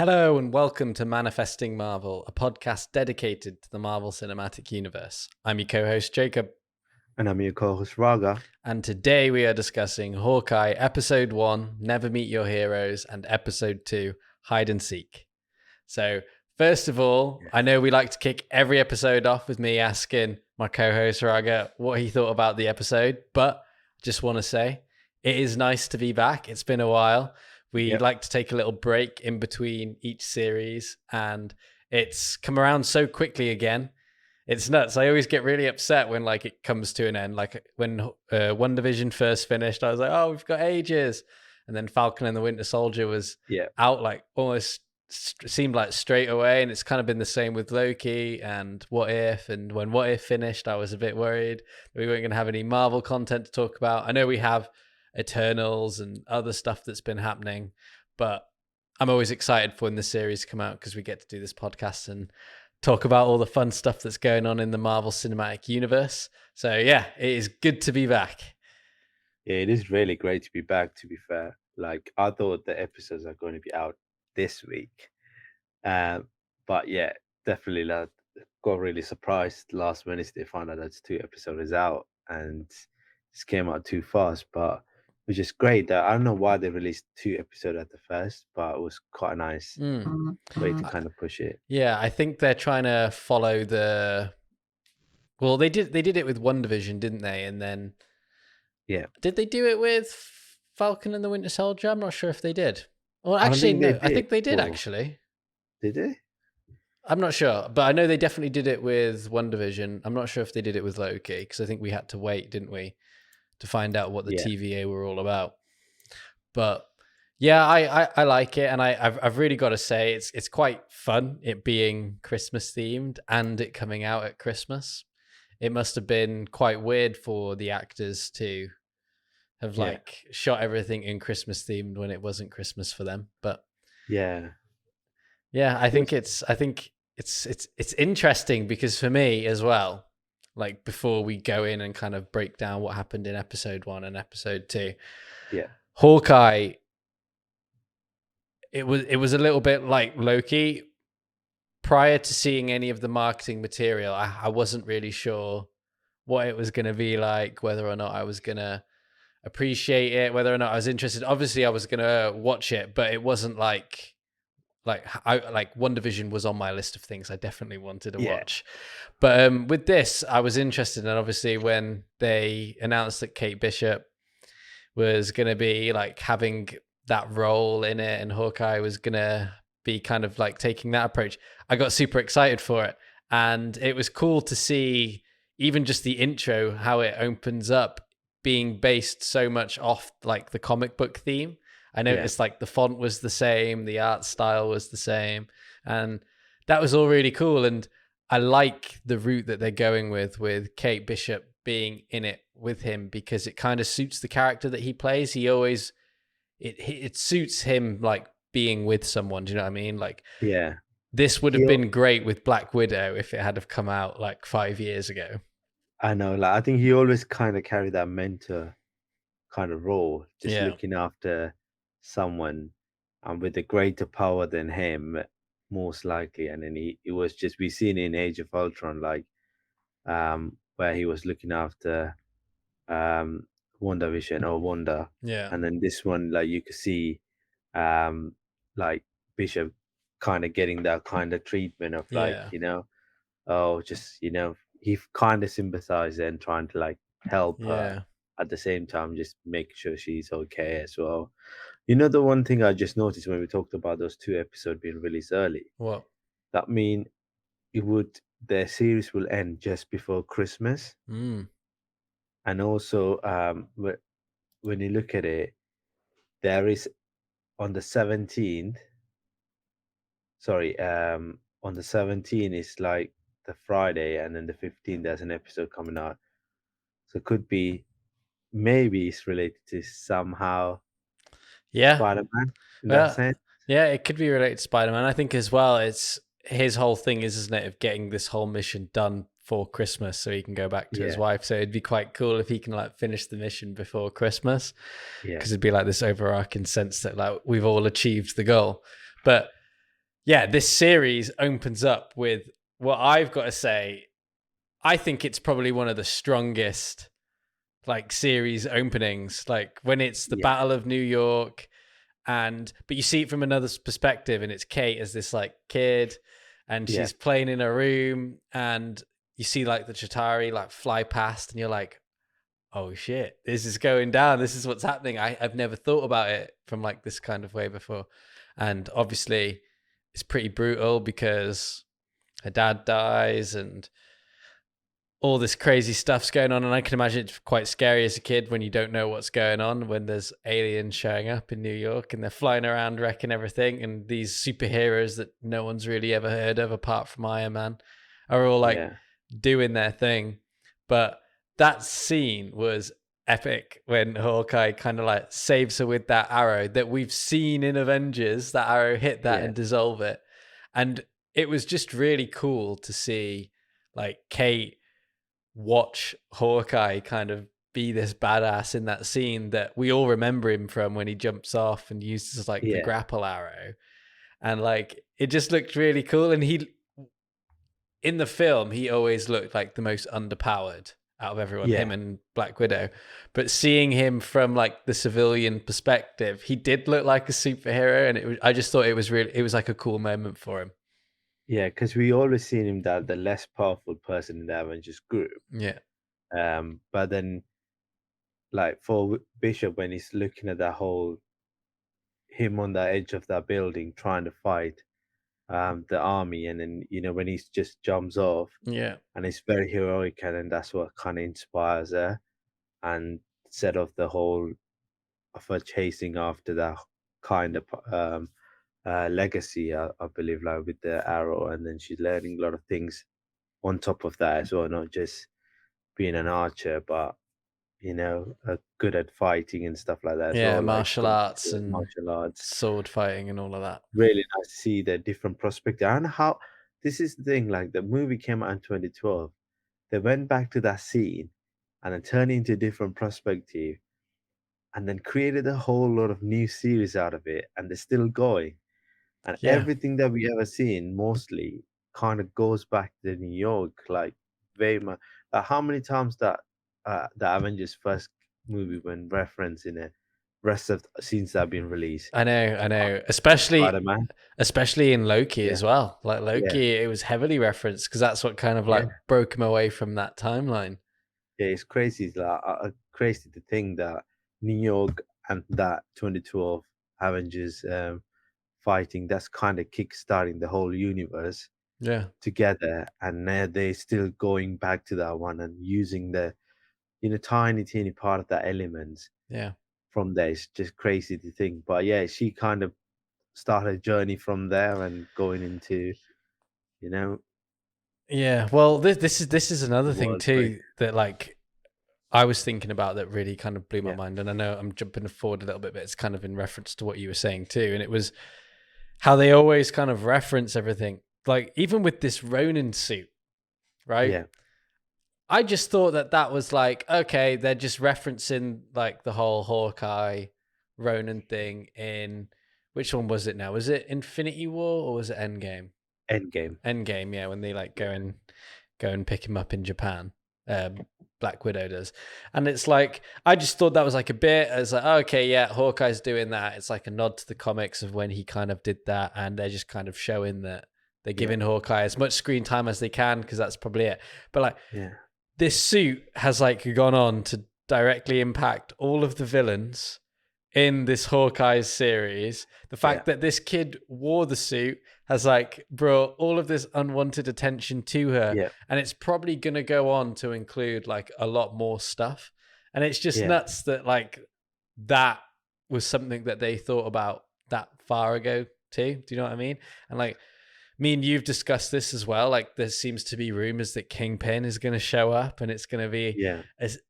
Hello and welcome to Manifesting Marvel, a podcast dedicated to the Marvel Cinematic Universe. I'm your co-host Jacob. And I'm your co-host Raga. And today we are discussing Hawkeye Episode 1, Never Meet Your Heroes, and Episode 2, Hide and Seek. So first of all, I know we like to kick every episode off with me asking my co-host Raga what he thought about the episode, but I just want to say it is nice to be back. It's been a while. We like to take a little break in between each series, and it's come around so quickly again. It's nuts. I always get really upset when it comes to an end. Like when WandaVision first finished, I was like, oh, we've got ages. And then Falcon and the Winter Soldier was out almost seemed like straight away. And it's kind of been the same with Loki and What If. And when What If finished, I was a bit worried that we weren't going to have any Marvel content to talk about. I know we have Eternals and other stuff that's been happening, but I'm always excited for when the series come out because we get to do this podcast and talk about all the fun stuff that's going on in the Marvel Cinematic Universe. So yeah, it is good to be back. Yeah, it is really great to be back, to be fair. I thought the episodes are going to be out this week. But yeah, definitely got really surprised last Wednesday, found out that 2 episodes out and it came out too fast, but which is great. I don't know why they released 2 episodes at the first, but it was quite a nice way to kind of push it. Yeah, I think they're trying to follow the. Well, they did it with WandaVision, didn't they? And then, did they do it with Falcon and the Winter Soldier? I'm not sure if they did. Well, actually, no. I think they did. Actually, did they? I'm not sure, but I know they definitely did it with WandaVision. I'm not sure if they did it with Loki because I think we had to wait, didn't we, to find out what the TVA were all about. But yeah, I like it, and I've really got to say it's quite fun it being Christmas themed and it coming out at Christmas. It must have been quite weird for the actors to have shot everything in Christmas themed when it wasn't Christmas for them. But I think it's interesting because for me as well, like before we go in and kind of break down what happened in episode 1 and episode 2. Hawkeye, it was a little bit like Loki. Prior to seeing any of the marketing material, I wasn't really sure what it was going to be like, whether or not I was going to appreciate it, whether or not I was interested. Obviously, I was going to watch it, but it wasn't like WandaVision was on my list of things I definitely wanted to watch. But with this, I was interested. And obviously, when they announced that Kate Bishop was going to be having that role in it and Hawkeye was going to be kind of taking that approach, I got super excited for it. And it was cool to see even just the intro, how it opens up being based so much off the comic book theme. I noticed the font was the same, the art style was the same, and that was all really cool. And I like the route that they're going with Kate Bishop being in it with him because it kind of suits the character that he plays. He always, it suits him being with someone. Do you know what I mean? This would have been great with Black Widow if it had have come out 5 years ago. I know, I think he always kind of carried that mentor kind of role, just looking after someone with a greater power than him, most likely. And then it was just, we've seen in Age of Ultron, where he was looking after WandaVision or Wanda. And then this one, you could see Bishop kind of getting that kind of treatment of he kind of sympathized and trying to help her at the same time, just make sure she's okay as well. The one thing I just noticed when we talked about those 2 episodes being released early, what that mean the series will end just before Christmas. And also when you look at it, there is on the 17th on the 17th is the Friday, and then the 15th there's an episode coming out, so it could be maybe it's related to somehow Spider-Man in that sense. Yeah, it could be related to Spider-Man. I think as well, it's his whole thing isn't it, of getting this whole mission done for Christmas so he can go back to his wife. So it'd be quite cool if he can finish the mission before Christmas, because it'd be this overarching sense that we've all achieved the goal. But yeah, this series opens up with what I've got to say. I think it's probably one of the strongest like series openings, like when it's the Yeah, Battle of New York, but you see it from another perspective, and it's Kate as this like kid, and yeah, she's playing in a room, and you see like the Chitauri like fly past, and you're like, oh shit, this is going down. This is what's happening. I've never thought about it from like this kind of way before. And obviously it's pretty brutal because her dad dies and all this crazy stuff's going on. And I can imagine it's quite scary as a kid when you don't know what's going on, when there's aliens showing up in New York and they're flying around wrecking everything. And these superheroes that no one's really ever heard of apart from Iron Man are all like yeah, doing their thing. But that scene was epic when Hawkeye kind of like saves her with that arrow that we've seen in Avengers, that arrow hit that yeah, and dissolve it. And it was just really cool to see like Kate watch Hawkeye kind of be this badass in that scene that we all remember him from when he jumps off and uses like the yeah, grapple arrow. And like it just looked really cool. And he in the film, he always looked like the most underpowered out of everyone, yeah, him and Black Widow. But seeing him from like the civilian perspective, he did look like a superhero, and I just thought it was like a cool moment for him. yeah. Because we always seen him that the less powerful person in the Avengers group. Yeah, But then like for Bishop, when he's looking at that whole him on the edge of that building trying to fight the army, and then when he just jumps off yeah, and it's very heroic, and then that's what kind of inspires her and set off the whole of her chasing after that kind of legacy, I believe, like with the arrow, and then she's learning a lot of things on top of that as well, not just being an archer, but good at fighting and stuff like that as yeah. well, like Martial arts and martial arts. sword fighting and all of that. Really nice to see the different perspective and how this is the thing. Like the movie came out in 2012, they went back to that scene and then turned it into a different perspective, and then created a whole lot of new series out of it, and they're still going. And Yeah, everything that we ever seen mostly kind of goes back to New York, like very much. How many times that the Avengers first movie when referenced in it, rest of the scenes that have been released. I know, I Sp- know. Especially Spider-Man, especially in Loki yeah, as well. Like yeah, Loki, it was heavily referenced because that's what kind of yeah, like broke him away from that timeline. yeah. It's crazy. It's like crazy to think that New York and that 2012 Avengers fighting, that's kind of kick-starting the whole universe Yeah, together, and they're still going back to that one and using the tiny teeny part of that element yeah. from there. It's just crazy to think, but yeah, she kind of started a journey from there and going into you know Yeah, well, this is the another thing world. Right? too that like I was thinking about that really kind of blew my Yeah, mind. And I know I'm jumping forward a little bit, but it's kind of in reference to what you were saying too. And it was how they always kind of reference everything, like even with this Ronin suit, right? yeah, I just thought that that was like, okay, they're just referencing like the whole Hawkeye Ronin thing in which one was it now? Was it Infinity War or was it Endgame? Endgame. Endgame, yeah, when they like go and pick him up in Japan. Black Widow does. And it's like I just thought that was like a bit as like, oh, okay, yeah, Hawkeye's doing that. It's like a nod to the comics of when he kind of did that, and they're just kind of showing that they're Yeah, giving Hawkeye as much screen time as they can because that's probably it. But like yeah, this suit has like gone on to directly impact all of the villains in this Hawkeye series. The yeah, fact that this kid wore the suit has like brought all of this unwanted attention to her, yeah, and it's probably going to go on to include like a lot more stuff. And it's just yeah, nuts that like that was something that they thought about that far ago too. Do you know what I mean? And like me and you've discussed this as well. Like there seems to be rumors that Kingpin is going to show up, and it's going to be yeah.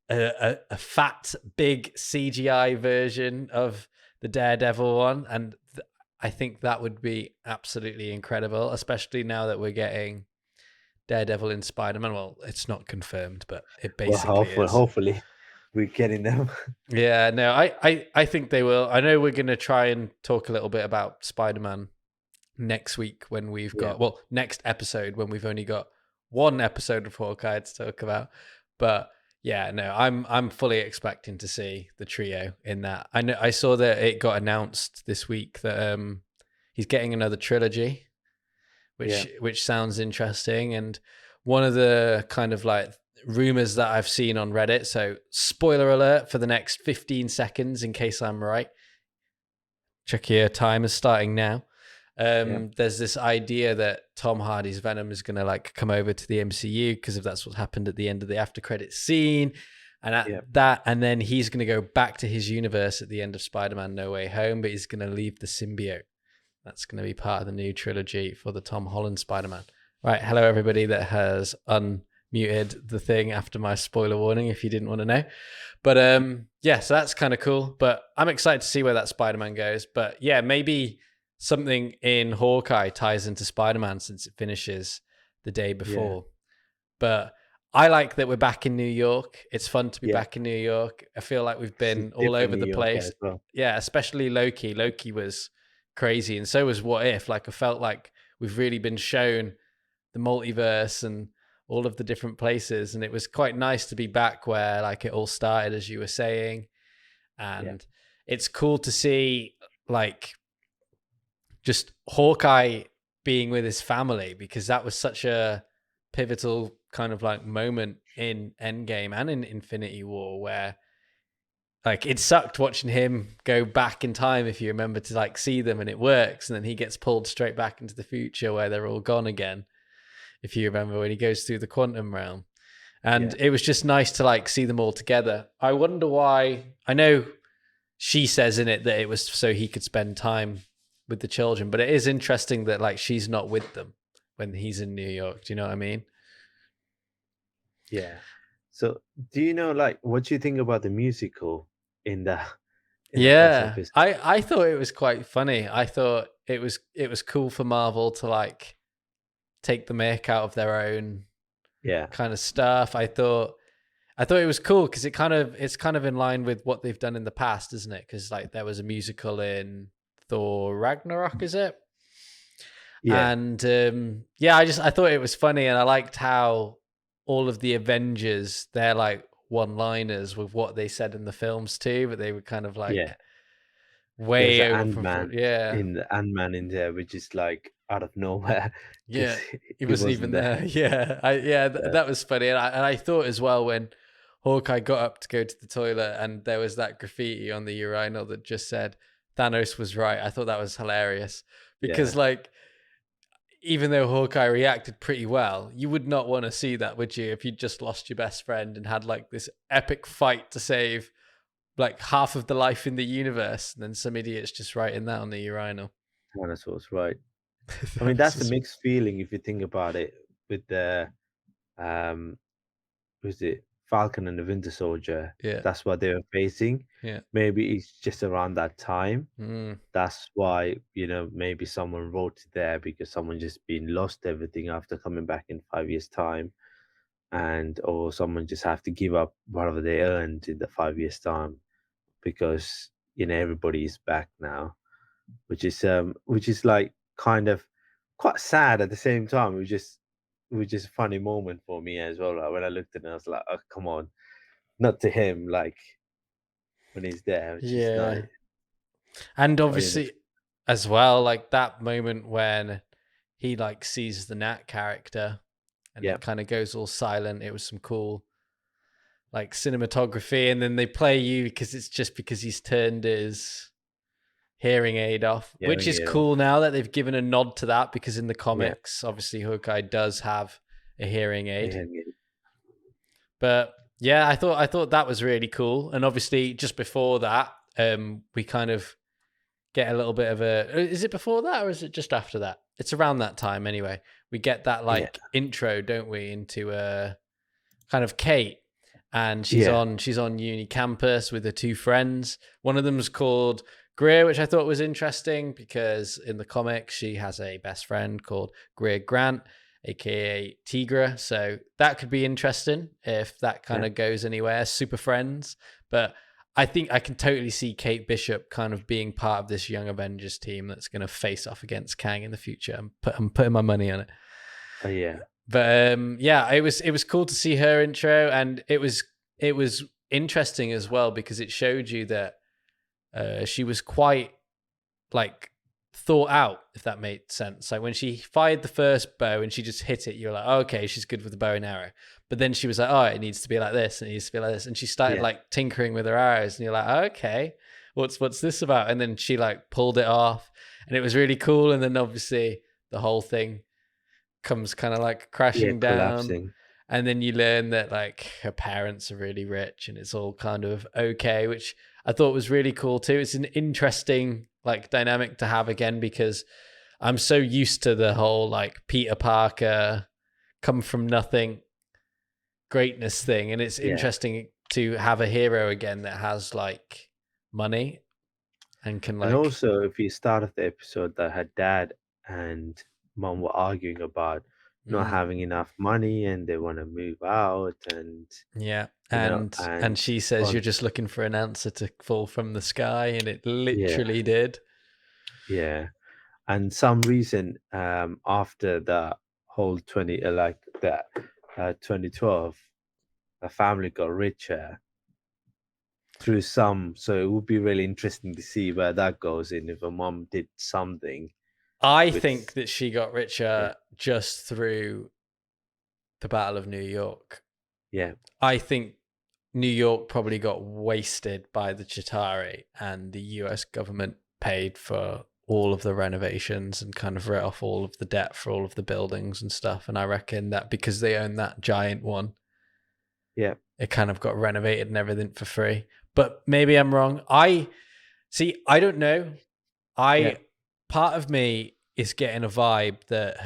a fat, big CGI version of the Daredevil one, and I think that would be absolutely incredible, especially now that we're getting Daredevil in Spider-Man. Well, it's not confirmed, but it Well, basically is. hopefully we're getting them. Yeah, no, I think they will. I know we're going to try and talk a little bit about Spider-Man next week when we've Yeah. got, well, next episode when we've only got one episode of Hawkeye to talk about. But yeah, no, I'm fully expecting to see the trio in that. I know I saw that it got announced this week that he's getting another trilogy, Yeah. which sounds interesting. And one of the kind of like rumors that I've seen on Reddit, so spoiler alert for the next 15 seconds in case I'm right. Check your time is starting now. Yeah. There's this idea that Tom Hardy's Venom is going to like come over to the MCU because if that's what happened at the end of the after credits scene, and Yeah. and then he's going to go back to his universe at the end of Spider-Man No Way Home, but he's going to leave the symbiote. That's going to be part of the new trilogy for the Tom Holland Spider-Man. Right, hello everybody that has unmuted the thing after my spoiler warning if you didn't want to know. But yeah, so that's kind of cool. But I'm excited to see where that Spider-Man goes. But yeah, maybe something in Hawkeye ties into Spider-Man since it finishes the day before. But I like that we're back in New York. It's fun to be back in New York. I feel like we've been all over the place. Well. Yeah, especially Loki. Loki was crazy, and so was What If. Like, I felt like we've really been shown the multiverse and all of the different places, and it was quite nice to be back where like it all started, as you were saying. And it's cool to see like just Hawkeye being with his family, because that was such a pivotal kind of like moment in Endgame and in Infinity War, where like it sucked watching him go back in time, if you remember, to like see them, and it works, and then he gets pulled straight back into the future where they're all gone again, if you remember, when he goes through the quantum realm. And it was just nice to like see them all together. I wonder why. I know she says in it that it was so he could spend time with the children, but it is interesting that like she's not with them when he's in New York. Do you know what I mean? Yeah. So do you know like what do you think about the musical in the first Yeah, episode? I thought it was quite funny. I thought it was cool for Marvel to like take the mick out of their own kind of stuff. I thought it was cool because it's kind of in line with what they've done in the past, isn't it? Because like there was a musical in Thor Ragnarok, is it? Yeah. And I thought it was funny, and I liked how all of the Avengers, they're like one-liners with what they said in the films too, but they were kind of like There's way an over. Ant-Man in there, which is like out of nowhere because Yeah, he he wasn't wasn't even there. there. That was funny, and I thought as well when Hawkeye got up to go to the toilet, and there was that graffiti on the urinal that just said Thanos was right. I thought that was hilarious because, like, even though Hawkeye reacted pretty well, you would not want to see that, would you? If you just lost your best friend and had like this epic fight to save like half of the life in the universe, and then some idiots just writing that on the urinal. Thanos was right. I mean, that's a mixed feeling if you think about it with the um was it Falcon and the Winter Soldier? Yeah. That's what they were facing. Yeah. Maybe it's just around that time. Mm. That's why, maybe someone wrote it there because someone just been lost everything after coming back in 5 years' time. Or someone just have to give up whatever they earned in the 5 years' time because everybody is back now. Which is like kind of quite sad at the same time. It was just a funny moment for me as well. Like, when I looked at it, I was like, "Oh, come on, not to him!" Like when he's there, which is Yeah. nice. And But, obviously as well, like that moment when he like sees the Nat character and yeah, it kind of goes all silent. It was some cool like cinematography, and then they play you because he's turned his hearing aid off, yeah, which is yeah, cool now that they've given a nod to that, because in the yeah, comics, obviously Hawkeye does have a hearing aid. yeah, yeah. But yeah, I thought that was really cool. And obviously just before that, we kind of get a little bit of is it before that or is it just after that? It's around that time anyway. We get that like intro, don't we, into kind of Kate, and she's on uni campus with her two friends. One of them's called Greer, which I thought was interesting because in the comics she has a best friend called Greer Grant, aka Tigra. So that could be interesting if that kind of goes anywhere. Super friends. But I think I can totally see Kate Bishop kind of being part of this Young Avengers team that's going to face off against Kang in the future. I'm putting my money on it. Oh yeah, But yeah, it was cool to see her intro, and it was interesting as well because it showed you that she was quite like thought out, if that made sense. Like when she fired the first bow and she just hit it, you're like, oh, okay, she's good with the bow and arrow. But then she was like, oh, it needs to be like this, and it needs to be like this, and she started yeah, like tinkering with her arrows, and you're like, oh, okay, what's this about? And then she like pulled it off, and it was really cool. And then obviously the whole thing comes kind of like yeah, crashing down, collapsing. and then you learn that like her parents are really rich and it's all kind of okay, which I thought was really cool too. It's an interesting like dynamic to have again, because I'm so used to the whole like Peter Parker come from nothing greatness thing, and it's Yeah, interesting to have a hero again that has like money and can and like also if you start off the episode that her dad and mom were arguing about not mm, having enough money and they want to move out, and yeah, and and she says on you're just looking for an answer to fall from the sky, and it yeah, literally did. yeah, and some reason after the whole 20 like that 2012 a family got richer through some, so it would be really interesting to see where that goes in if a mom did something I with think that she got yeah, richer just through the Battle of New York. yeah, I think New York probably got wasted by the Chitauri, and the US government paid for all of the renovations and kind of wrote off all of the debt for all of the buildings and stuff. And I reckon that because they own that giant one, yeah, it kind of got renovated and everything for free. But maybe I'm wrong. I don't know. yeah. I part of me is getting a vibe that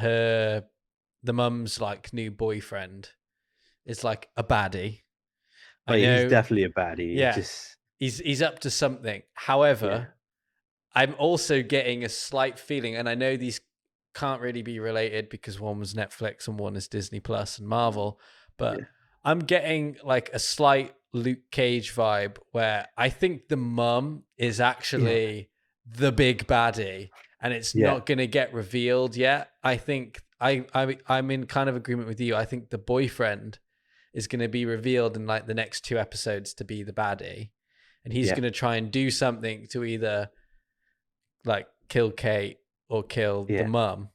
the mum's like new boyfriend is like a baddie. Oh, I yeah, he's know, definitely a baddie. It yeah, just he's up to something. yeah, However, I'm also getting a slight feeling, and I know these can't really be related because one was Netflix and one is Disney Plus and Marvel, but yeah, I'm getting like a slight Luke Cage vibe where I think the mum is yeah, actually the big baddie, and it's yeah, not going to get revealed yet. I think I'm in kind of agreement with you. I think the boyfriend is going to be revealed in like the next two episodes to be the baddie, and he's yeah, going to try and do something to either like kill Kate or kill the yeah. mum.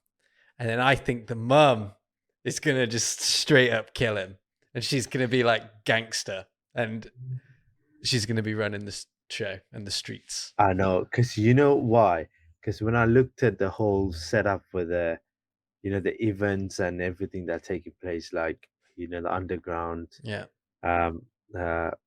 And then I think the mum is going to just straight up kill him. And she's going to be like gangster. And she's going to be running the show and the streets. I know, because you know why? Because when I looked at the whole setup for the, the events and everything that taking place, like the underground Yeah. um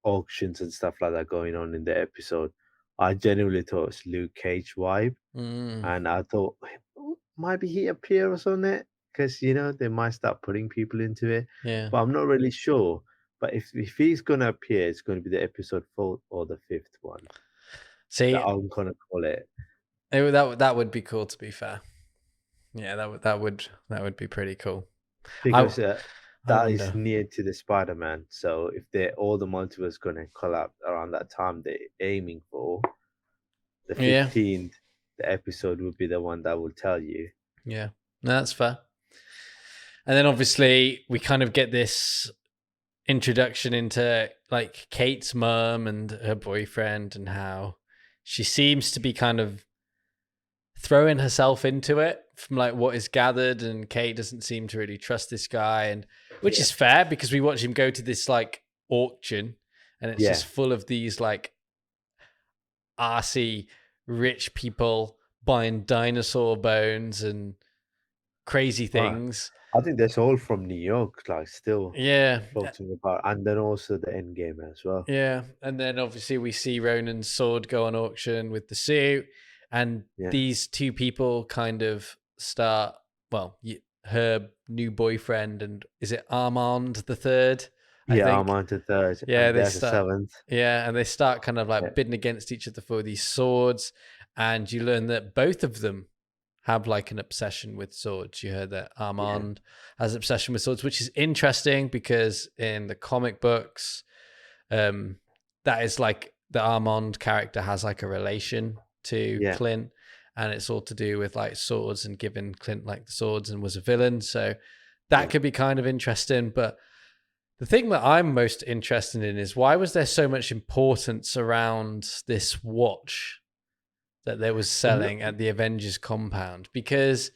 auctions and stuff like that going on in the episode, I genuinely thought it was Luke Cage vibe, Mm, and I thought "Oh, maybe he appears on it because they might start putting people into it, yeah. but I'm not really sure. But if he's gonna appear, it's going to be the episode 4 or the 5th one that See, I'm gonna call it. that would be cool, to be fair. Yeah, that would be pretty cool. I Because I that is wonder. near to the Spider-Man. So if they're all the multiverse gonna collapse around that time they're aiming for, the Yeah. 15th, the episode would be the one that will tell you. Yeah. No, that's fair. And then obviously we kind of get this introduction into like Kate's mum and her boyfriend, and how she seems to be kind of throwing herself into it from like what is gathered, and Kate doesn't seem to really trust this guy, and which Yeah. is fair because we watch him go to this like auction, and it's Yeah. just full of these like arsey rich people buying dinosaur bones and crazy Right. things. I think that's all from New York, like still Yeah. floating about. And then also the end game as well. Yeah, and then obviously we see Ronan's sword go on auction with the suit, and Yeah. these two people kind of start. Well, her new boyfriend, and is it Armand the third? I Yeah, think. Armand the third, Yeah, and they there's a start. seventh. Yeah, and they start kind of Yeah. like bidding against each other for these swords, and you learn that both of them have like an obsession with swords. You heard that Yeah. Armand has an obsession with swords, which is interesting because in the comic books, that is like the Armand character has like a relation to Yeah, Clint, and it's all to do with like swords and giving Clint like the swords and was a villain. So that yeah, could be kind of interesting. But the thing that I'm most interested in is why was there so much importance around this watch that they was I'm not, selling at the Avengers compound? Because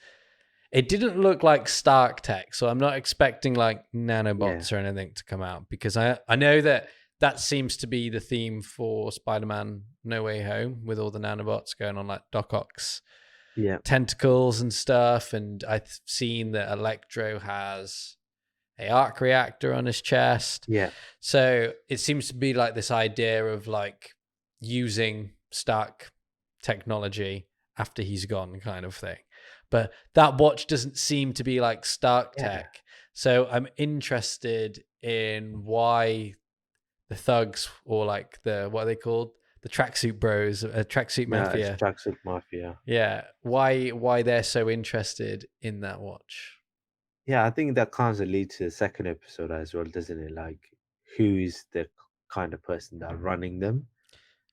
it didn't look like Stark tech, so I'm not expecting like yeah, nanobots or anything to come out, because I know that that seems to be the theme for Spider-Man No Way Home, with all the nanobots going on like Doc Ock's yeah, tentacles and stuff. And I've seen that Electro has a arc reactor on his chest. yeah, So it seems to be like this idea of like using Stark technology after he's gone, kind of thing. But that watch doesn't seem to be like Stark yeah. tech. So I'm interested in why the thugs, or like the, what are they called? The tracksuit bros, tracksuit No, it's mafia. Jackson Mafia. Yeah. Why they're so interested in that watch. Yeah, I think that kind of leads to the second episode as well, doesn't it? Like, who is the kind of person that running them?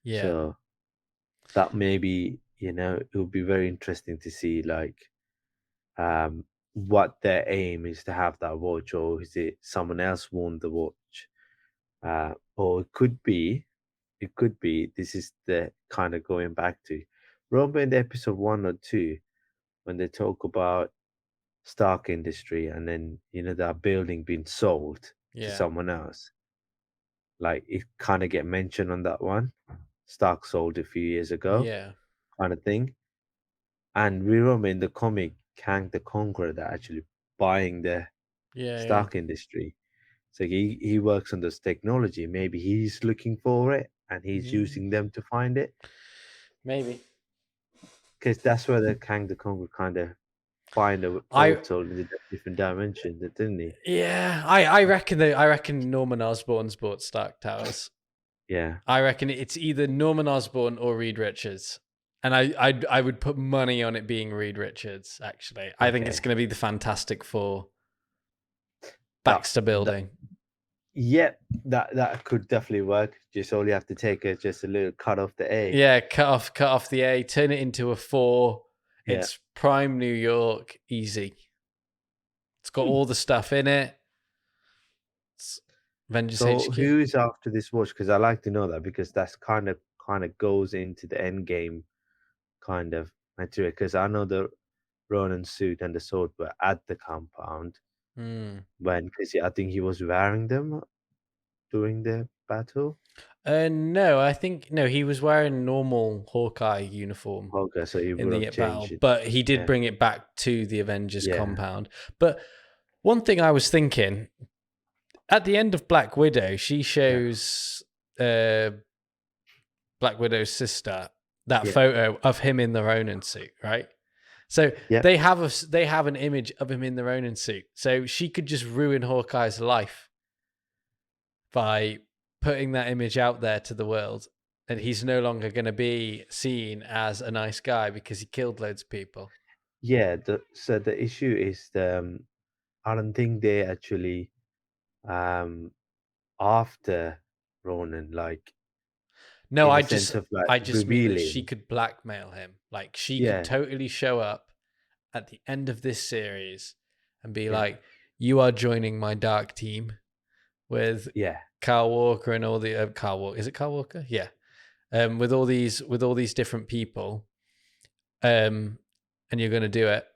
Yeah. So that maybe, it would be very interesting to see like what their aim is to have that watch, or is it someone else won the watch? Or it could be this is the kind of going back to, remember in the episode 1 or 2 when they talk about Stark Industry, and then that building being sold to Yeah. someone else. Like it kind of get mentioned on that one. Stark sold a few years ago, Yeah. kind of thing. And we remember in the comic, Kang the Conqueror that actually buying the Yeah. Yeah. Stark Industry. So he works on this technology. Maybe he's looking for it and he's Mm, using them to find it. maybe. Because that's where the Kang the Conqueror kind of find a I portal in the different dimension, didn't he? Yeah, I reckon Norman Osborn's bought Stark Towers. Yeah. I reckon it's either Norman Osborn or Reed Richards. And I would put money on it being Reed Richards, actually. I think it's Okay. going to be the Fantastic Four That Baxter that building. yeah, that could definitely work. Just all you have to take is just a little cut off the A. Yeah, cut off the A, turn it into a 4. Yeah. It's prime New York, easy. It's got Hmm. all the stuff in it. It's Avengers So HQ. who's after this watch? Because I like to know that, because that's kind of goes into the end game kind of material. Because I know the Ronin suit and the sword were at the compound Hmm. because I think he was wearing them during the battle. No, I think no. He was wearing normal Hawkeye uniform Okay, so he in would the have changed battle, it. but he did Yeah, bring it back to the Avengers yeah, compound. But one thing I was thinking, at the end of Black Widow, she yeah, shows uh, Black Widow's sister that yeah, photo of him in the Ronin suit, right? So yeah. they have an image of him in the Ronin suit. So she could just ruin Hawkeye's life by putting that image out there to the world. And he's no longer going to be seen as a nice guy because he killed loads of people. Yeah, so the issue is I don't think they actually um after Ronan, like No, in the I sense just of like I just mean that she revealing. could blackmail him. Like she could Yeah, totally show up at the end of this series and be yeah, like, "You are joining my dark team with yeah, Carl Walker and all the Carl Walker. Is it Carl Walker? Yeah. With all these different people, and you're going to do it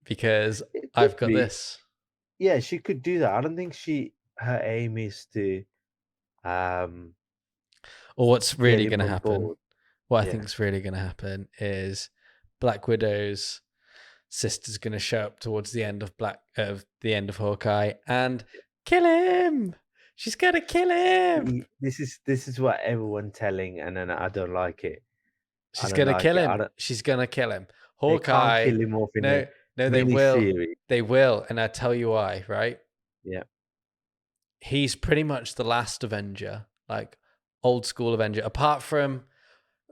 because it could I've got be. this." Yeah, she could do that. I don't think her aim is to um Or what's get really him going to on happen? board. What I Yeah, think is really going to happen is Black Widow's sister's going to show up towards the end of Hawkeye and kill him. She's going to kill him. this is what everyone telling, and then I don't like it. I She's don't going to like kill it. him. She's going to kill him. They can't Hawkeye. kill him off in a No, no, they mini will. series. They will, and I tell you why, right? Yeah, He's pretty much the last Avenger, like old school Avenger, apart from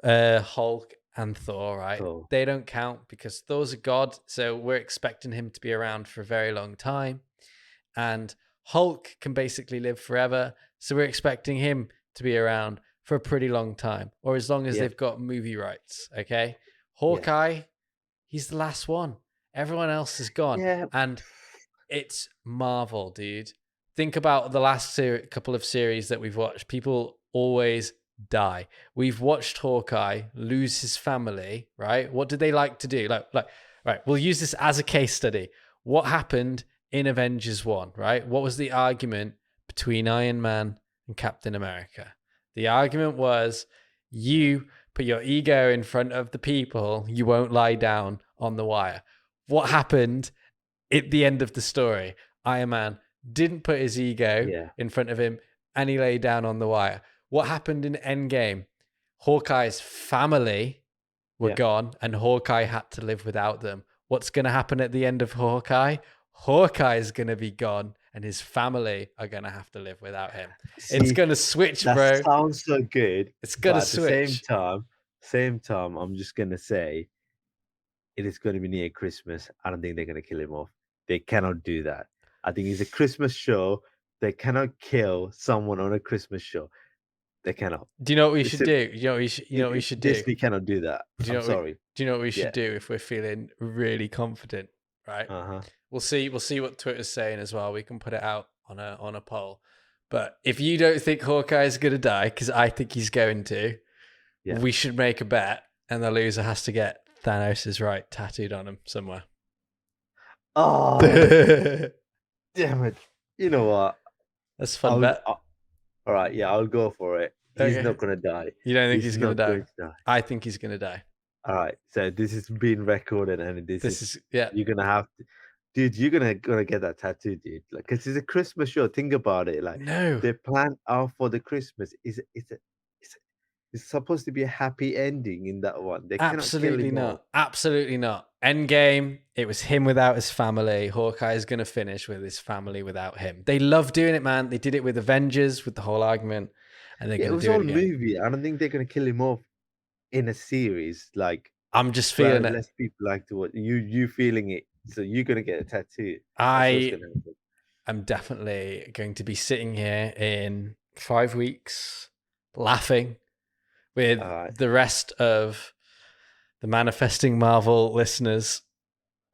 Hulk and Thor, right? so They don't count because Thor's a god, so we're expecting him to be around for a very long time. And Hulk can basically live forever, so we're expecting him to be around for a pretty long time, or as long as Yeah. they've got movie rights. Okay. Yeah. Hawkeye, he's the last one. Everyone else is gone. Yeah. And it's Marvel, dude. Think about the last couple of series that we've watched. People always die. We've watched Hawkeye lose his family, right? What did they like to do? Right, we'll use this as a case study. What happened in Avengers 1, right? What was the argument between Iron Man and Captain America? The argument was, you put your ego in front of the people, you won't lie down on the wire. What happened at the end of the story? Iron Man didn't put his ego Yeah. in front of him and he lay down on the wire. What happened in Endgame? Hawkeye's family were Yeah. gone and Hawkeye had to live without them. What's going to happen at the end of Hawkeye? Hawkeye is going to be gone and his family are going to have to live without him. It's See, going to switch, that bro. sounds so good, It's going to but at the switch. same time, I'm just gonna say it is going to be near Christmas. I don't think they're going to kill him off. They cannot do that. I think it's a Christmas show. They cannot kill someone on a Christmas show. They cannot. Do you know what we It's should a- do? You know what we should, you know what we should do? Disney cannot do that. Do you I'm know what we, sorry. do you know what we should Yeah. do if we're feeling really confident, right? Uh-huh. We'll see what Twitter's saying as well. We can put it out on a poll. But if you don't think Hawkeye's going to die, because I think he's going to, Yeah. we should make a bet, and the loser has to get Thanos' right tattooed on him somewhere. Oh, That's damn it. You know what? a fun bet. All right, yeah, I'll go for it. He's Okay. not going to die. You don't think he's going to not die? going to die. I think he's going to die. All right, so this is being recorded, and this is yeah. you're gonna have to, dude. You're gonna get that tattoo, dude. Like, cause it's a Christmas show. Think about it. Like, No. they planned out for the Christmas. It's supposed to be a happy ending in that one. They Absolutely cannot kill him not. off. Absolutely not. Endgame, it was him without his family. Hawkeye's going to finish with his family without him. They love doing it, man. They did it with Avengers, with the whole argument, and they're Yeah, it going was to do all it again. movie. I don't think they're gonna kill him off in a series. Like, I'm just where feeling it. less people like to watch. You feeling it, so you're gonna get a tattoo. That's what's gonna happen. I'm definitely going to be sitting here in 5 weeks laughing with the rest of the Manifesting Marvel listeners.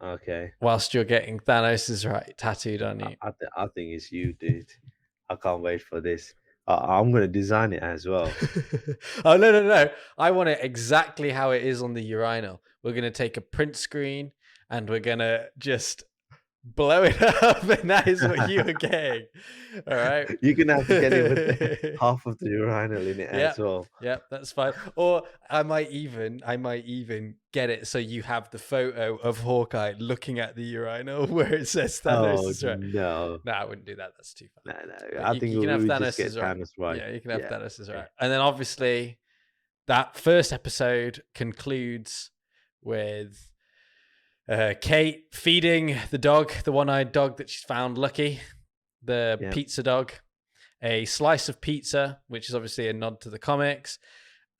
Okay. Whilst you're getting Thanos' right tattooed on you. I think it's you, dude. I can't wait for this. I'm gonna design it as well. Oh no! I want it exactly how it is on the urinal. We're gonna take a print screen and we're gonna just blow it up, and that is what you are getting. All right. You're gonna have to get it with half of the urinal in it as well. Yeah, that's fine. Or I might even get it so you have the photo of Hawkeye looking at the urinal where it says Thanos is right. No, I wouldn't do that. That's too fun. No. I think you can have Thanos right. Yeah, you can have Thanos right. And then obviously that first episode concludes with Kate feeding the dog, the one-eyed dog that she's found, Lucky, the pizza dog, a slice of pizza, which is obviously a nod to the comics.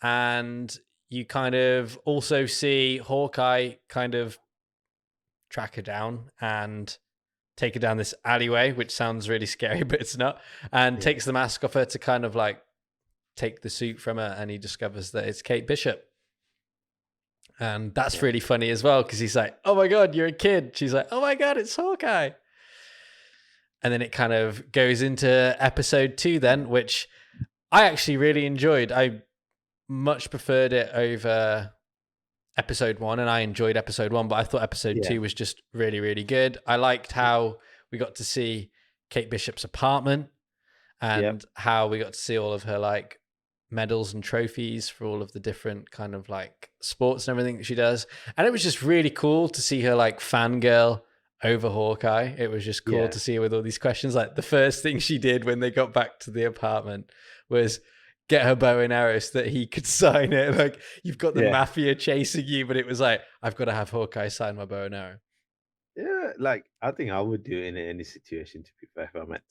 And you kind of also see Hawkeye kind of track her down and take her down this alleyway, which sounds really scary, but it's not, and takes the mask off her to kind of like take the suit from her, and he discovers that it's Kate Bishop. And that's really funny as well, because he's like, oh my God, you're a kid. She's like, oh my God, it's Hawkeye. And then it kind of goes into episode 2 then, which I actually really enjoyed. I much preferred it over episode 1, and I enjoyed episode 1, but I thought episode 2 was just really, really good. I liked how we got to see Kate Bishop's apartment and how we got to see all of her like medals and trophies for all of the different kind of like sports and everything that she does. And it was just really cool to see her like fangirl over Hawkeye. It was just cool to see her with all these questions. Like the first thing she did when they got back to the apartment was get her bow and arrow so that he could sign it. Like, you've got the mafia chasing you, but it was like, I've got to have Hawkeye sign my bow and arrow. Yeah, like I think I would do it in any situation, to be fair, if I met.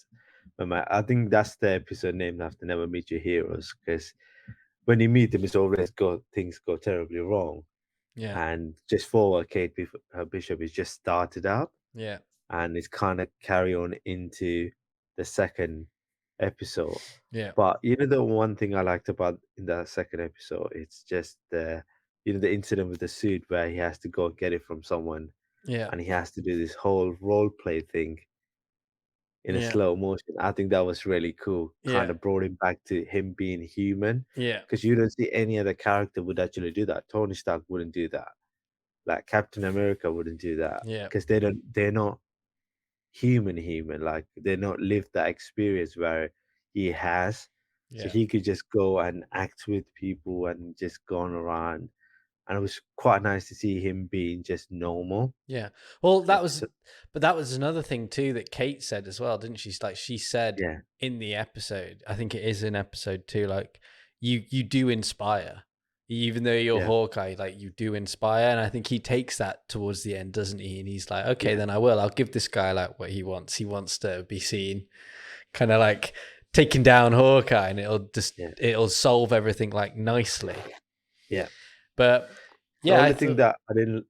I think that's the episode named after Never Meet Your Heroes, because when you meet them, it's always things go terribly wrong. Yeah. And just forward, Kate Bishop is just started out. Yeah. And it's kind of carry on into the second episode. Yeah. But you know the one thing I liked about in the second episode, it's just the incident with the suit where he has to go get it from someone Yeah. and he has to do this whole role play thing in a Yeah. slow motion. I think that was really cool. Kind Yeah. of brought him back to him being human Yeah. because you don't see any other character would actually do that. Tony Stark wouldn't do that. Like Captain America wouldn't do that Yeah. because they're not human, like they not lived that experience where he has. So Yeah. he could just go and act with people and just going around. And it was quite nice to see him being just normal. Yeah. Well, So, but that was another thing too that Kate said as well, didn't she? Like she said yeah, in the episode, I think it is in episode 2, like you do inspire. Even though you're yeah, Hawkeye, like you do inspire. And I think he takes that towards the end, doesn't he? And he's like, okay, yeah, then I will. I'll give this guy like what he wants. He wants to be seen kind of like taking down Hawkeye, and yeah, it'll solve everything like nicely. yeah. But The yeah, I only thing thought that I didn't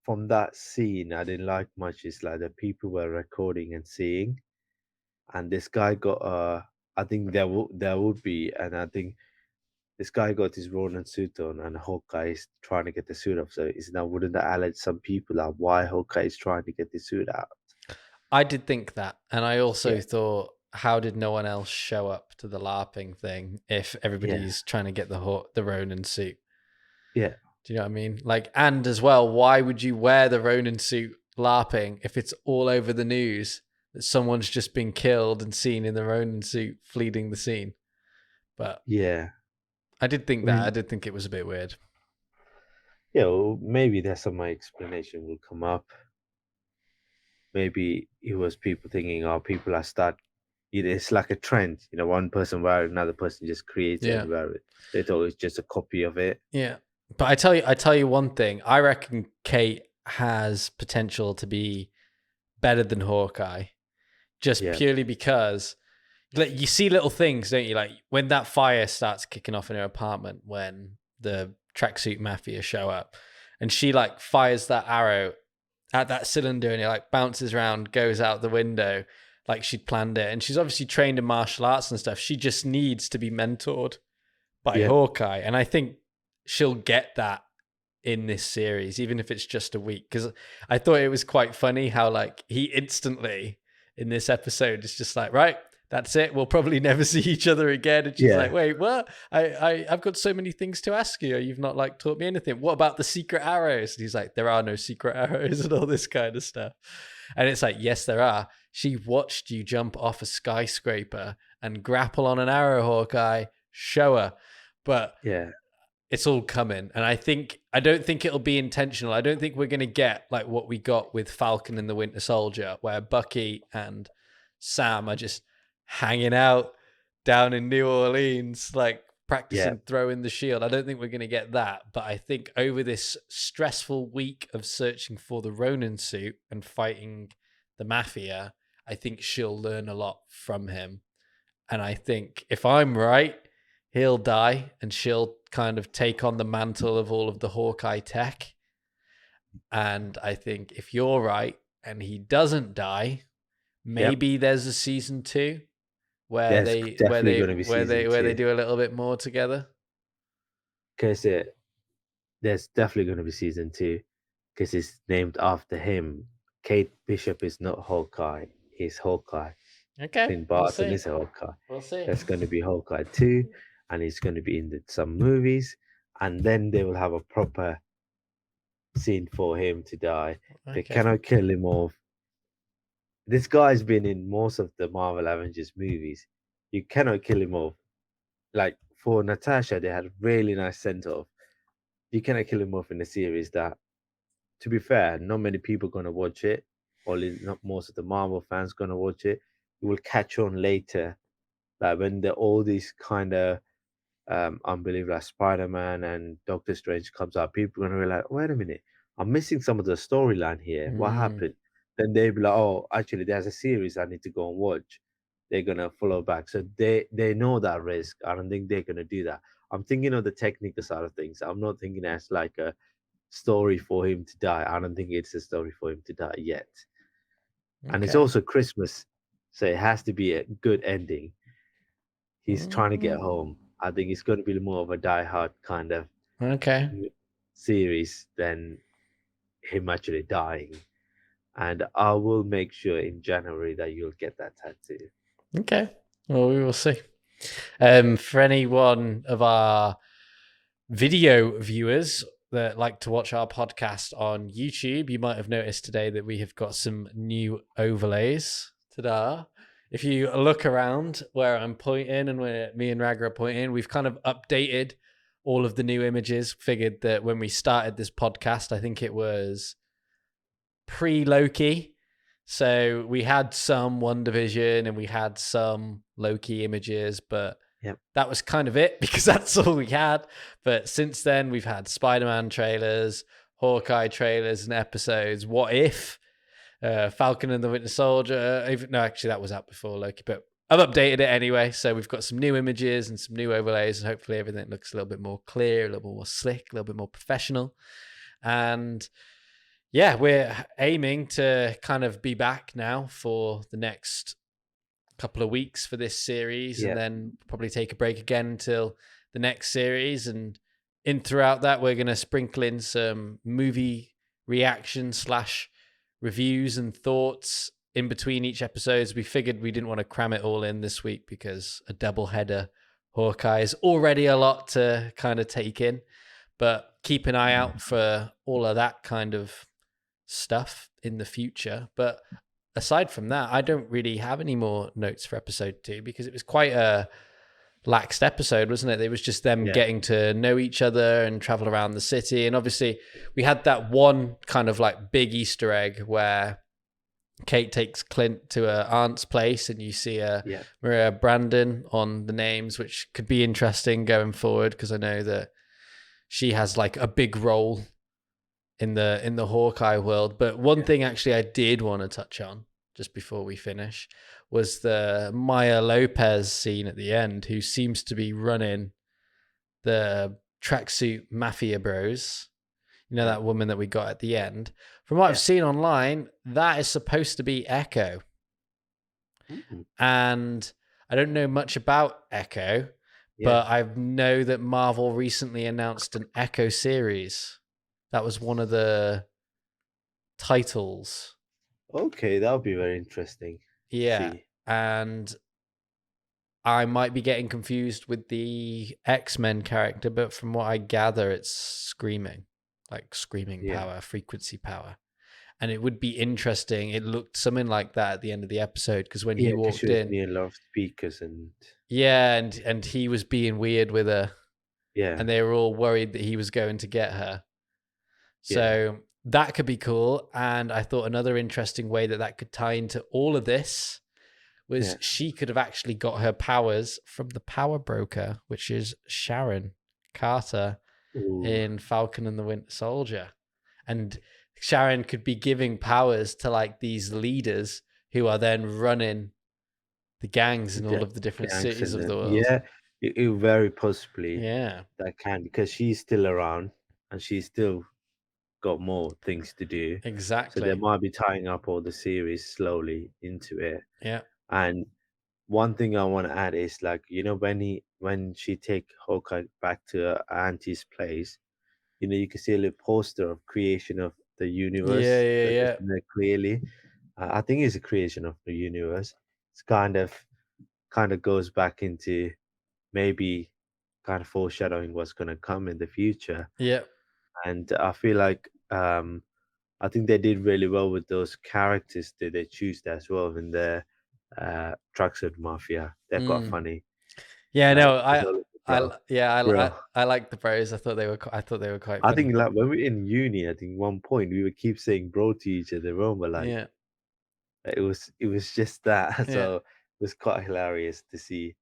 from that scene I didn't like much is like the people were recording and seeing, and this guy got I think there would be, and I think this guy got his Ronin suit on, and Hawkeye is trying to get the suit off. So is now wouldn't that alert some people out why Hawkeye is trying to get the suit out? I did think that, and I also Yeah, thought, how did no one else show up to the LARPing thing if yeah, everybody's trying to get the Ronin suit? yeah, Do you know what I mean? Like, and as well, why would you wear the Ronin suit LARPing if it's all over the news that someone's just been killed and seen in the Ronin suit fleeing the scene? But yeah. I did think I that. I mean, did think it was a bit weird. yeah, well, maybe that's some my explanation will come up. Maybe it was people thinking, oh, people are start. It's like a trend, one person wear it, another person just creates it Yeah. and wear it. They thought it's just a copy of it. Yeah. But I tell you one thing. I reckon Kate has potential to be better than Hawkeye, just Yeah, purely because like you see little things, don't you? Like when that fire starts kicking off in her apartment when the tracksuit mafia show up, and she like fires that arrow at that cylinder and it like bounces around, goes out the window, like she'd planned it. And she's obviously trained in martial arts and stuff. She just needs to be mentored by yeah, Hawkeye. And I think she'll get that in this series, even if it's just a week. Because I thought it was quite funny how like he instantly in this episode is just like, right, that's it. We'll probably never see each other again. And she's like, yeah, wait, what? I've got so many things to ask you. You've not like taught me anything. What about the secret arrows? And he's like, there are no secret arrows and all this kind of stuff. And it's like, yes, there are. She watched you jump off a skyscraper and grapple on an arrow, Hawkeye. Show her. But yeah, it's all coming. And I don't think it'll be intentional. I don't think we're going to get like what we got with Falcon and the Winter Soldier, where Bucky and Sam are just hanging out down in New Orleans, like yeah, practicing throwing the shield. I don't think we're going to get that. But I think over this stressful week of searching for the Ronin suit and fighting the mafia, I think she'll learn a lot from him. And I think if I'm right, he'll die and she'll kind of take on the mantle of all of the Hawkeye tech. And I think if you're right and he doesn't die, yep. maybe there's a season 2 where There's definitely going to be season where they two do a little bit more together. because there's definitely going to be season two because it's named after him. Kate Bishop is not Hawkeye; he's Hawkeye. Okay, Clint we'll Barton see. is Hawkeye. We'll see. There's going to be Hawkeye 2, and he's going to be in some movies, and then they will have a proper scene for him to die. They Okay. cannot kill him off. This guy's been in most of the Marvel Avengers movies. You cannot kill him off. Like for Natasha, they had a really nice send off. You cannot kill him off in a series that, to be fair, not many people gonna watch it. Only not most of the Marvel fans gonna watch it. You will catch on later, like when all these kind of unbelievable like Spider-Man and Doctor Strange comes out, people are gonna be like, wait a minute, I'm missing some of the storyline here. What Mm, happened? Then they'll be like, oh, actually, there's a series I need to go and watch. They're gonna follow back, so they know that risk. I don't think they're gonna do that. I'm thinking of the technical side of things. I'm not thinking as like a story for him to die. I don't think it's a story for him to die yet. And it's okay. also Christmas, so it has to be a good ending. he's trying to get Mm, home. I think it's going to be more of a die-hard kind of okay. series than him actually dying. And I will make sure in January that you'll get that tattoo. Okay. Well, we will see. For anyone of our video viewers that like to watch our podcast on YouTube, you might have noticed today that we have got some new overlays. Ta-da. If you look around where I'm pointing and where me and Raga are pointing, we've kind of updated all of the new images. Figured that when we started this podcast, I think it was pre-Loki. So we had some WandaVision and we had some Loki images, but Yep. that was kind of it because that's all we had. But since then, we've had Spider-Man trailers, Hawkeye trailers and episodes. What If? Falcon and the Winter Soldier. No, actually, that was out before Loki, but I've updated it anyway. So we've got some new images and some new overlays, and hopefully everything looks a little bit more clear, a little bit more slick, a little bit more professional. And yeah, we're aiming to kind of be back now for the next couple of weeks for this series, and then probably take a break again until the next series. And in throughout that, we're going to sprinkle in some movie reaction / reviews and thoughts in between each episodes. We figured we didn't want to cram it all in this week because a double header Hawkeye is already a lot to kind of take in, but keep an eye out for all of that kind of stuff in the future. But aside from that, I don't really have any more notes for episode 2 because it was quite a laxed episode, wasn't it? It was just them getting to know each other and travel around the city. And obviously we had that one kind of like big Easter egg where Kate takes Clint to her aunt's place and you see Maria Brandon on the names, which could be interesting going forward because I know that she has like a big role in the Hawkeye world. But one thing actually I did want to touch on just before we finish was the Maya Lopez scene at the end, who seems to be running the tracksuit mafia bros. You know, that woman that we got at the end. From what I've seen online, that is supposed to be Echo. Mm-hmm. And I don't know much about Echo, but I know that Marvel recently announced an Echo series. That was one of the titles. Okay, that would be very interesting. Yeah. And I might be getting confused with the X-Men character, but from what I gather, it's screaming power, frequency power. And it would be interesting. It looked something like that at the end of the episode because when he walked in, near a lot of speakers and and he was being weird with her. Yeah. And they were all worried that he was going to get her. So that could be cool. And I thought another interesting way that could tie into all of this was she could have actually got her powers from the power broker, which is Sharon Carter in Falcon and the Winter Soldier. And Sharon could be giving powers to like these leaders who are then running the gangs in all of the different cities of the world. Yeah, it very possibly that can, because she's still around and she's still got more things to do. Exactly. So they might be tying up all the series slowly into it. Yeah. And one thing I want to add is like, you know, when she take Hawkeye back to her auntie's place, you know, you can see a little poster of creation of the universe. Yeah. Clearly, I think it's a creation of the universe. It's kind of goes back into maybe kind of foreshadowing what's going to come in the future. Yeah. And I feel like I think they did really well with those characters that they choose as well in the Tracksuit Mafia. They're quite funny. Yeah, like, no, I like the bros. I thought they were quite funny. I think like when we were in uni, I think one point we would keep saying bro to each other, but like it was just that. So it was quite hilarious to see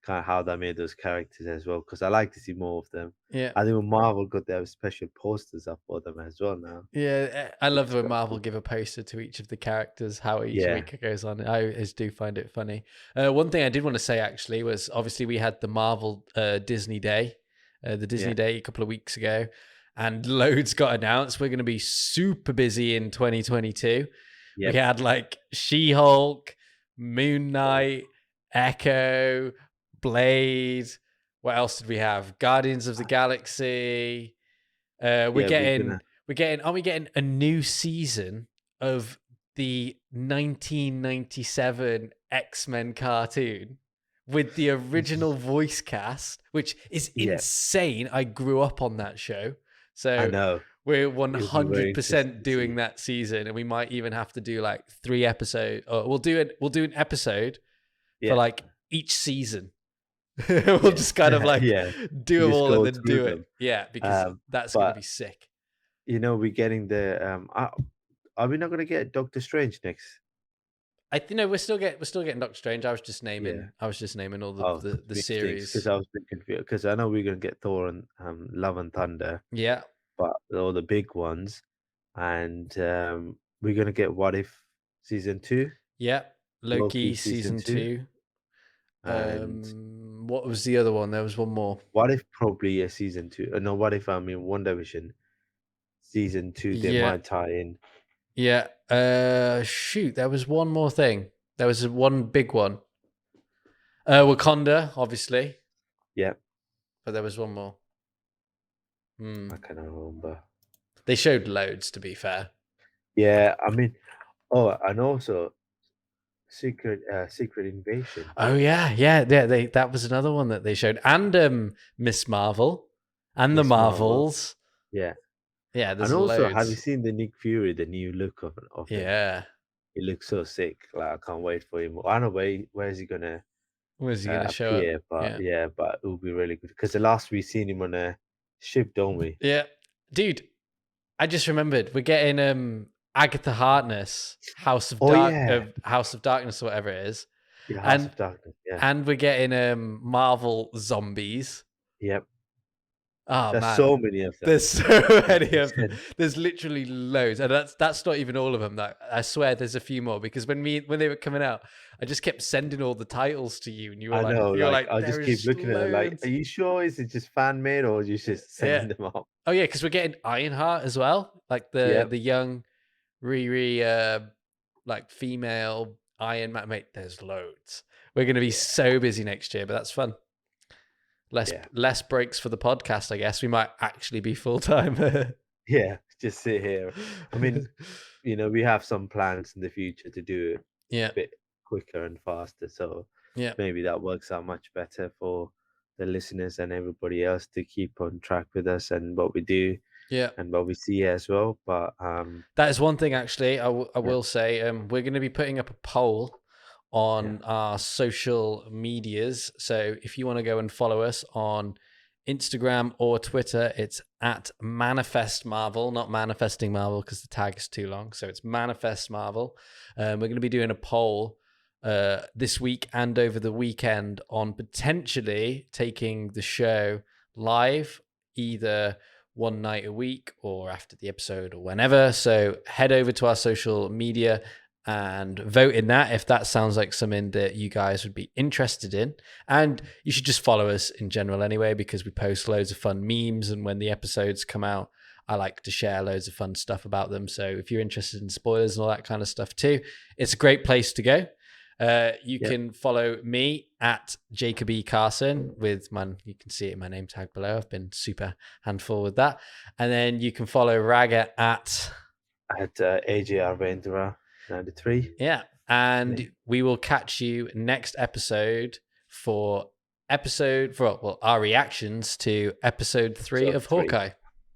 kind of how they made those characters as well, because I like to see more of them. I think when Marvel got their special posters up for them as well now. Yeah, I love when Marvel give a poster to each of the characters, how each week goes on. I always do find it funny. One thing I did want to say actually was obviously we had the Marvel Disney Day, Day a couple of weeks ago, and loads got announced. We're going to be super busy in 2022. We had like She-Hulk, Moon Knight, Echo, Blade. What else did we have? Guardians of the Galaxy. We're Yeah, getting aren't we getting a new season of the 1997 X-Men cartoon with the original voice cast, which is yeah, insane. I grew up on that show. I So know. we're It'll be very interesting 100% to see. doing that season, and we might even have to do like 3 episodes, or we'll do an episode for Yeah, like each season. We'll yeah, just kind of like yeah. do We them just all and go then through do it. them. Yeah, because that's going to But be sick. we're getting the are we not gonna get Doctor Strange next? I think no, we're still getting Doctor Strange. I was just Yeah. naming all Oh, the big things because series. I was a bit confused because I know we're gonna get Thor and Love and Thunder, Yeah, but all the big ones, and we're gonna get What If season 2, yeah. Loki Loki season season 2, 2. and What was the other one? There was one more. What If probably a season 2. No, What If I mean One Division season 2. They Yeah, might tie in. yeah. Shoot, there was one more thing. There was one big one. Wakanda, obviously, Yeah, but there was one more. Hmm. I cannot remember. They showed loads, to be fair. Yeah, I mean, and also Secret Invasion. Oh yeah, yeah, yeah. That was another one that they showed, and Miss Marvel, and the Miss Marvel. Marvels. Yeah. Yeah, And there's also, have you loads. seen the Nick Fury, the new look of him? Yeah, He looks so sick. Like I can't wait for him. I don't know where is he gonna where's he gonna show up? appear, but Yeah, yeah, but it will be really good because the last we seen him on a ship, don't we? yeah, dude. I just remembered we're getting Agatha Harkness, Oh yeah, House of Darkness, or whatever it is, yeah, House and of Darkness. Yeah, we're getting Marvel zombies. yep. Oh There's man, so many of them. there's so Like many you of them. said. There's literally loads, and that's not even all of them. That I swear, there's a few more because when they were coming out, I just kept sending all the titles to you, and I know. you were Like like, I just there keep is looking at it. Like, are loads. you sure? Is it just fan made or you just Yeah. sending them out? Oh yeah, because we're getting Ironheart as well, like Yep. the young Riri, like female Iron Man. Mate, there's loads. We're gonna be so busy next year, but that's fun. Yeah. Less breaks for the podcast, I guess. We might actually be full time. Yeah. Just sit here. I mean, we have some plans in the future to do it Yeah, a bit quicker and faster. So yeah, maybe that works out much better for the listeners and everybody else to keep on track with us and what we do yeah. and what we see as well. But That is one thing, actually. I yeah, will say we're going to be putting up a poll yeah, on our social medias. So if you want to go and follow us on Instagram or Twitter, it's at Manifest Marvel, not Manifesting Marvel because the tag is too long. So it's Manifest Marvel. We're going to be doing a poll this week and over the weekend on potentially taking the show live, either one night a week or after the episode or whenever. So head over to our social media and vote in that if that sounds like something that you guys would be interested in. And you should just follow us in general anyway, because we post loads of fun memes, and when the episodes come out, I like to share loads of fun stuff about them. So if you're interested in spoilers and all that kind of stuff too, it's a great place to go. You yeah. can follow me at Jacob E. Carson with you can see it in my name tag below. I've been super handful with that. And then you can follow Raga at AJR Vendra 93. yeah. And we will catch you next episode for our reactions to episode 3 of Episode 3. Hawkeye.